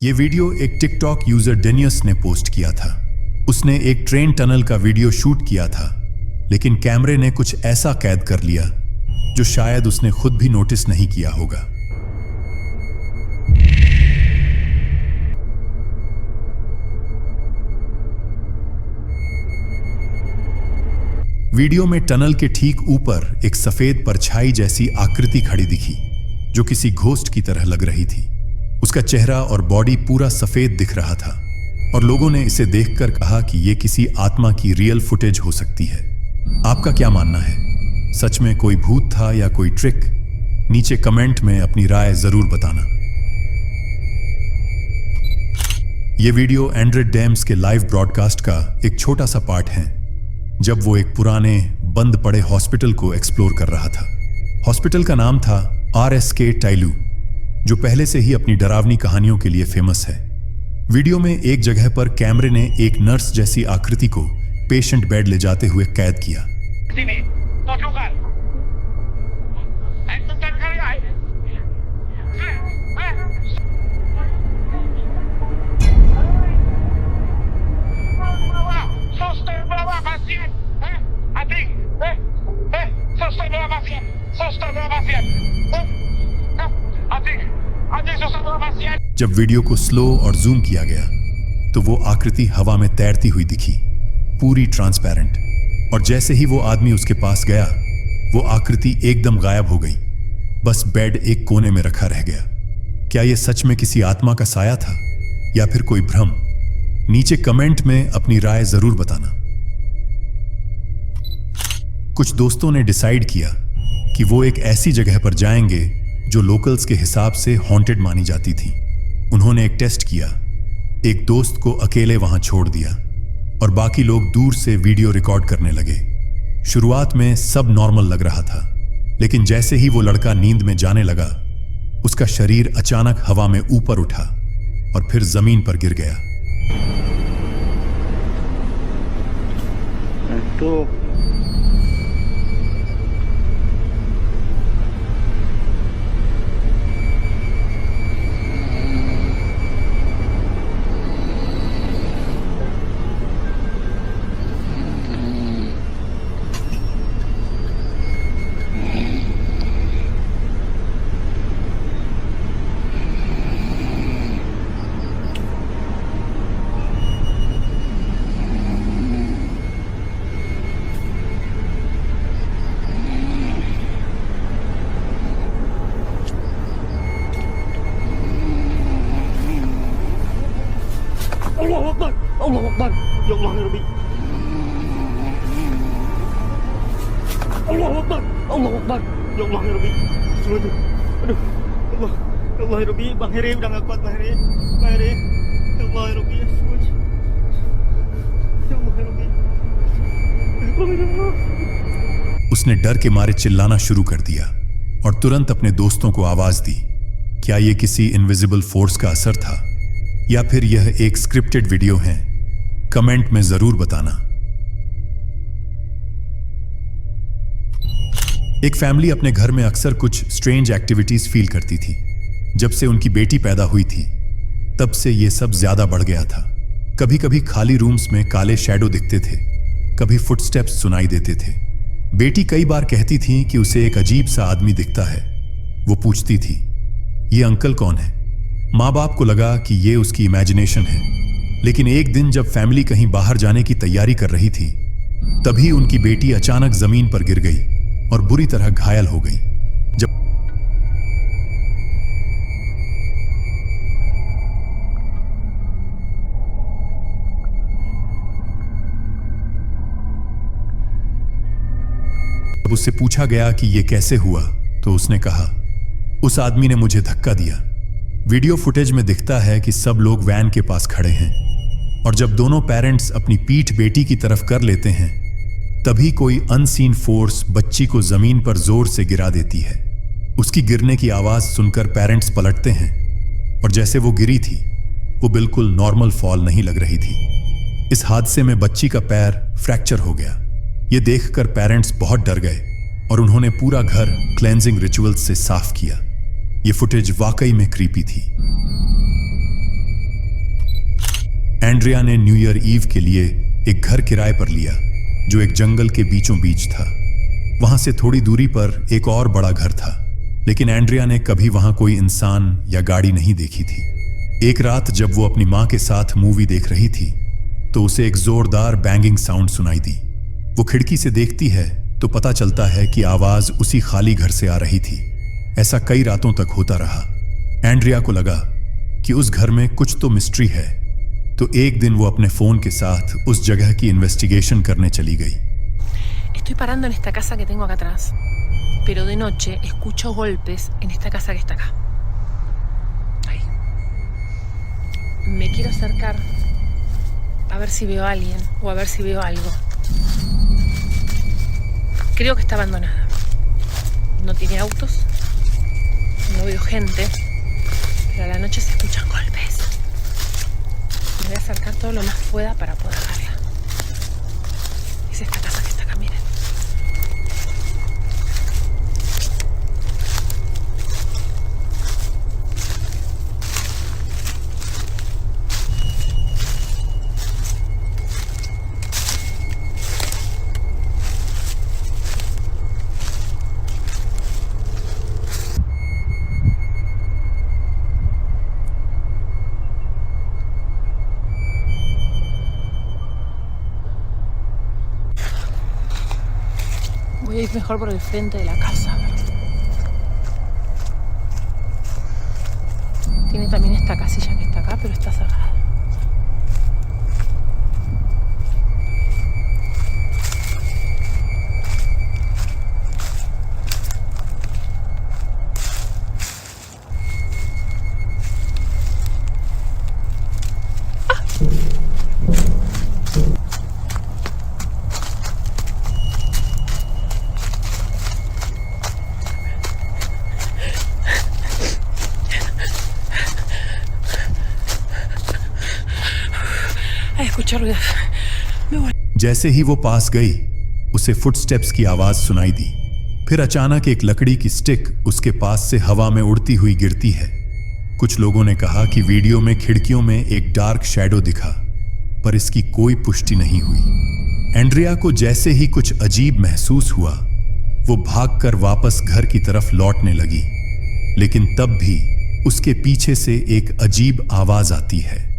ये वीडियो एक TikTok user डेनियस ने पोस्ट किया था। उसने एक ट्रेन टनल का वीडियो शूट किया था, लेकिन कैमरे ने कुछ ऐसा कैद कर लिया जो शायद उसने खुद भी नोटिस नहीं किया होगा। वीडियो में टनल के ठीक ऊपर एक सफेद परछाई जैसी आकृति खड़ी दिखी, जो किसी घोस्ट की तरह लग रही थी। उसका चेहरा और बॉडी पूरा सफेद दिख रहा था और लोगों ने इसे देखकर कहा कि यह किसी आत्मा की रियल फुटेज हो सकती है। आपका क्या मानना है? सच में कोई भूत था या कोई ट्रिक? नीचे कमेंट में अपनी राय जरूर बताना। यह वीडियो एंड्रेड डेम्स के लाइव ब्रॉडकास्ट का एक छोटा सा पार्ट है, जब वो एक पुराने बंद पड़े हॉस्पिटल को एक्सप्लोर कर रहा था। हॉस्पिटल का नाम था RSK टाइलू, जो पहले से ही अपनी डरावनी कहानियों के लिए फेमस है। वीडियो में एक जगह पर कैमरे ने एक नर्स जैसी आकृति को पेशेंट बेड ले जाते हुए कैद किया। जब वीडियो को स्लो और जूम किया गया तो वो आकृति हवा में तैरती हुई दिखी, पूरी ट्रांसपेरेंट। और जैसे ही वो आदमी उसके पास गया, वो आकृति एकदम गायब हो गई। बस बेड एक कोने में रखा रह गया। क्या ये सच में किसी आत्मा का साया था या फिर कोई भ्रम? नीचे कमेंट में अपनी राय जरूर बताना। कुछ दोस्तों ने डिसाइड किया कि वो एक ऐसी जगह पर जाएंगे जो लोकल्स के हिसाब से हॉन्टेड मानी जाती थी। उन्होंने एक टेस्ट किया, एक दोस्त को अकेले वहां छोड़ दिया और बाकी लोग दूर से वीडियो रिकॉर्ड करने लगे। शुरुआत में सब नॉर्मल लग रहा था, लेकिन जैसे ही वो लड़का नींद में जाने लगा, उसका शरीर अचानक हवा में ऊपर उठा और फिर जमीन पर गिर गया। तो Allah Akbar, ya Allah ya Rabbi. Allah Akbar, ya Allah ya Rabbi. Aduh, Allah ya Rabbi. Bang Heri udah nggak kuat, Bang Heri. Ya Allah ya Rabbi. Ya Allah ya Rabbi. उसने डर के मारे चिल्लाना शुरू कर दिया और तुरंत अपने दोस्तों को आवाज दी। क्या यह किसी इनविजिबल फोर्स का असर था या फिर यह एक स्क्रिप्टेड वीडियो है? कमेंट में जरूर बताना। एक फैमिली अपने घर में अक्सर कुछ स्ट्रेंज एक्टिविटीज फील करती थी। जब से उनकी बेटी पैदा हुई थी, तब से यह सब ज्यादा बढ़ गया था। कभी कभी खाली रूम्स में काले शैडो दिखते थे, कभी फुटस्टेप्स सुनाई देते थे। बेटी कई बार कहती थी कि उसे एक अजीब सा आदमी दिखता है। वो पूछती थी, ये अंकल कौन है? माँ बाप को लगा कि ये उसकी इमेजिनेशन है। लेकिन एक दिन जब फैमिली कहीं बाहर जाने की तैयारी कर रही थी, तभी उनकी बेटी अचानक जमीन पर गिर गई और बुरी तरह घायल हो गई। जब उससे पूछा गया कि यह कैसे हुआ, तो उसने कहा, उस आदमी ने मुझे धक्का दिया। वीडियो फुटेज में दिखता है कि सब लोग वैन के पास खड़े हैं और जब दोनों पेरेंट्स अपनी पीठ बेटी की तरफ कर लेते हैं, तभी कोई अनसीन फोर्स बच्ची को जमीन पर जोर से गिरा देती है। उसकी गिरने की आवाज सुनकर पेरेंट्स पलटते हैं और जैसे वो गिरी थी, वो बिल्कुल नॉर्मल फॉल नहीं लग रही थी। इस हादसे में बच्ची का पैर फ्रैक्चर हो गया। ये देखकर पेरेंट्स बहुत डर गए और उन्होंने पूरा घर क्लेंजिंग रिचुअल्स से साफ किया। ये फुटेज वाकई में क्रीपी थी। एंड्रिया ने न्यू ईयर ईव के लिए एक घर किराए पर लिया जो एक जंगल के बीचों बीच था। वहां से थोड़ी दूरी पर एक और बड़ा घर था, लेकिन एंड्रिया ने कभी वहां कोई इंसान या गाड़ी नहीं देखी थी। एक रात जब वो अपनी मां के साथ मूवी देख रही थी तो उसे एक जोरदार बैंगिंग साउंड सुनाई दी। वो खिड़की से देखती है तो पता चलता है कि आवाज उसी खाली घर से आ रही थी। ऐसा कई रातों तक होता रहा। एंड्रिया को लगा कि उस घर में कुछ तो मिस्ट्री है, तो एक दिन वो अपने फोन के साथ उस जगह की इन्वेस्टिगेशन करने चली गई। Estoy parando en esta casa que tengo acá atrás, pero de noche escucho golpes en esta casa que está acá. Ahí. Me quiero acercar a ver si veo a alguien o a ver si veo algo. Creo que está abandonada. No tiene autos, no veo gente, pero a la noche se escuchan golpes. Me voy a acercar todo lo más pueda para poder verla. Es esta casa que está acá, miren. Voy a ir mejor por el frente de la casa. Tiene también esta casilla que está acá, pero está cerrada. escuché ruidos. जैसे ही वो पास गई उसे footsteps की आवाज सुनाई दी। फिर अचानक एक लकड़ी की स्टिक उसके पास से हवा में उड़ती हुई गिरती है। कुछ लोगों ने कहा कि वीडियो में खिड़कियों में एक डार्क शैडो दिखा, पर इसकी कोई पुष्टि नहीं हुई। एंड्रिया को जैसे ही कुछ अजीब महसूस हुआ, वो भागकर वापस घर की तरफ लौटने लगी, लेकिन तब भी उसके पीछे से एक अजीब आवाज आती है।